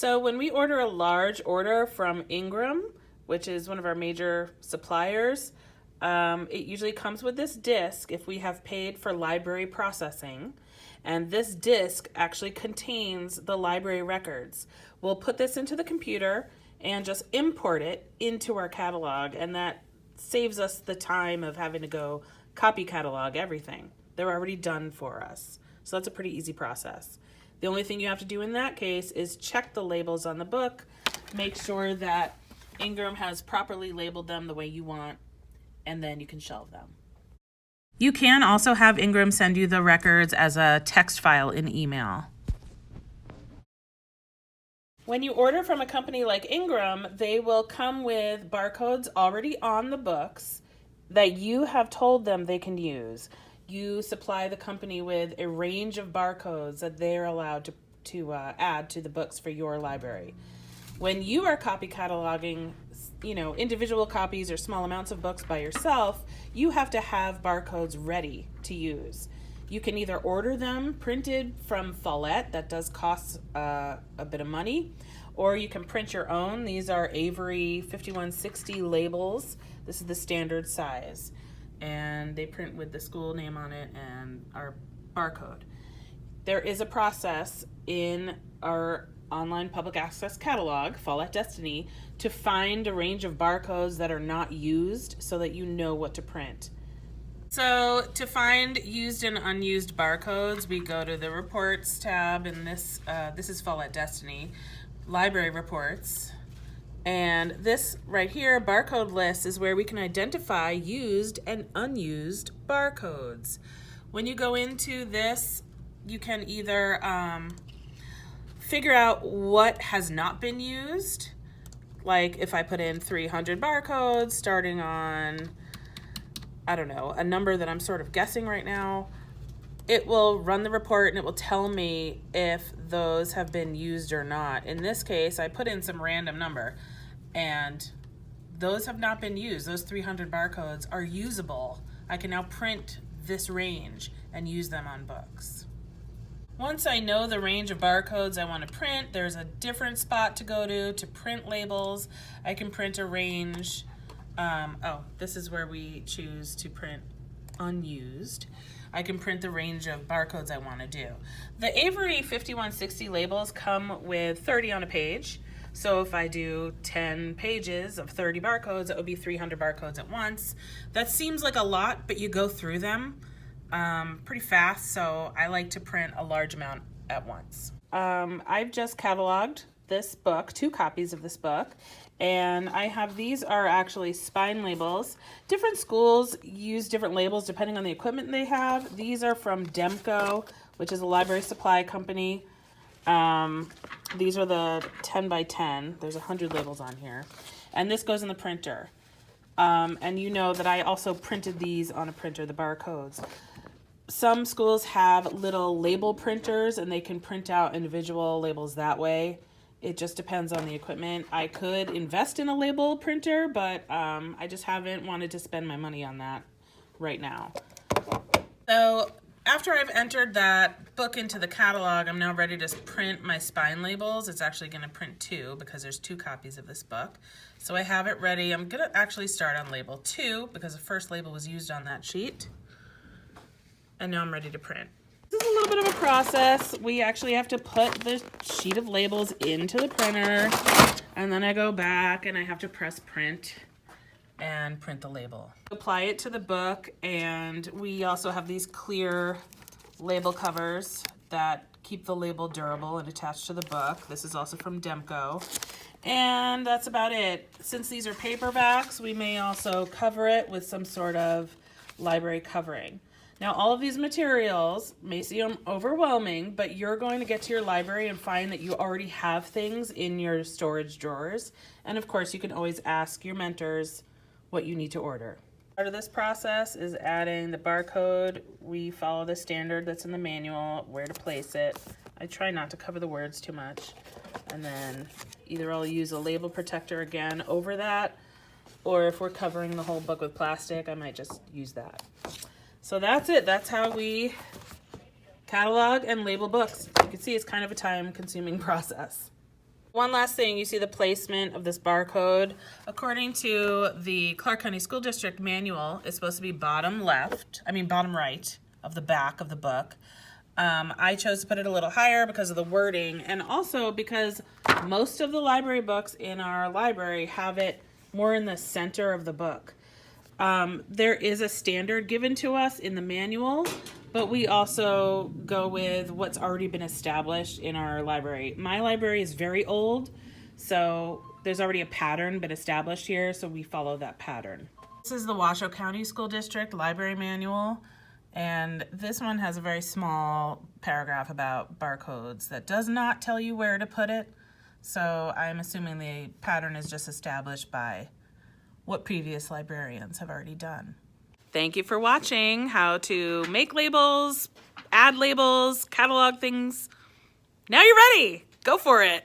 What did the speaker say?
So when we order a large order from Ingram, which is one of our major suppliers, it usually comes with this disc if we have paid for library processing. And this disc actually contains the library records. We'll put this into the computer and just import it into our catalog, and that saves us the time of having to go copy catalog everything. They're already done for us. So that's a pretty easy process. The only thing you have to do in that case is check the labels on the book, make sure that Ingram has properly labeled them the way you want, and then you can shelve them. You can also have Ingram send you the records as a text file in email. When you order from a company like Ingram, they will come with barcodes already on the books that you have told them they can use. You supply the company with a range of barcodes that they're allowed to add to the books for your library. When you are copy cataloging, individual copies or small amounts of books by yourself, you have to have barcodes ready to use. You can either order them printed from Follett, that does cost a bit of money, or you can print your own. These are Avery 5160 labels. This is the standard size, and they print with the school name on it and our barcode. There is a process in our online public access catalog, Follett Destiny, to find a range of barcodes that are not used so that you know what to print. So to find used and unused barcodes, we go to the Reports tab, and this is Follett Destiny, Library Reports. And this right here, barcode list, is where we can identify used and unused barcodes. When you go into this, you can either figure out what has not been used. Like if I put in 300 barcodes starting on, I don't know, a number that I'm sort of guessing right now, it will run the report and it will tell me if those have been used or not. In this case, I put in some random number and those have not been used. Those 300 barcodes are usable. I can now print this range and use them on books. Once I know the range of barcodes I want to print, there's a different spot to go to print labels. I can print a range. This is where we choose to print unused. I can print the range of barcodes I want to do. The Avery 5160 labels come with 30 on a page. So if I do 10 pages of 30 barcodes, it would be 300 barcodes at once. That seems like a lot, but you go through them pretty fast, so I like to print a large amount at once. I've just cataloged this book, 2 copies of this book, and these are actually spine labels. Different schools use different labels depending on the equipment they have. These are from Demco, which is a library supply company. These are the 10 by 10. There's 100 labels on here. And this goes in the printer. And you know that I also printed these on a printer, the barcodes. Some schools have little label printers and they can print out individual labels that way. It just depends on the equipment. I could invest in a label printer, but I just haven't wanted to spend my money on that right now. So after I've entered that book into the catalog, I'm now ready to print my spine labels. It's actually going to print 2 because there's 2 copies of this book. So I have it ready. I'm going to actually start on label 2 because the first label was used on that sheet. And now I'm ready to print. This is a little bit of a process. We actually have to put the sheet of labels into the printer, and then I go back and I have to press print and print the label. Apply it to the book, and we also have these clear label covers that keep the label durable and attached to the book. This is also from Demco. And that's about it. Since these are paperbacks, we may also cover it with some sort of library covering. Now, all of these materials may seem overwhelming, but you're going to get to your library and find that you already have things in your storage drawers. And of course, you can always ask your mentors what you need to order. Part of this process is adding the barcode. We follow the standard that's in the manual, where to place it. I try not to cover the words too much. And then either I'll use a label protector again over that, or if we're covering the whole book with plastic, I might just use that. So that's it. That's how we catalog and label books. You can see it's kind of a time-consuming process. One last thing, you see the placement of this barcode. According to the Clark County School District manual, it's supposed to be bottom right of the back of the book. I chose to put it a little higher because of the wording, and also because most of the library books in our library have it more in the center of the book. There is a standard given to us in the manual, but we also go with what's already been established in our library. My library is very old, so there's already a pattern been established here, so we follow that pattern. This is the Washoe County School District Library Manual, and this one has a very small paragraph about barcodes that does not tell you where to put it, so I'm assuming the pattern is just established by what previous librarians have already done. Thank you for watching how to make labels, add labels, catalog things. Now you're ready. Go for it.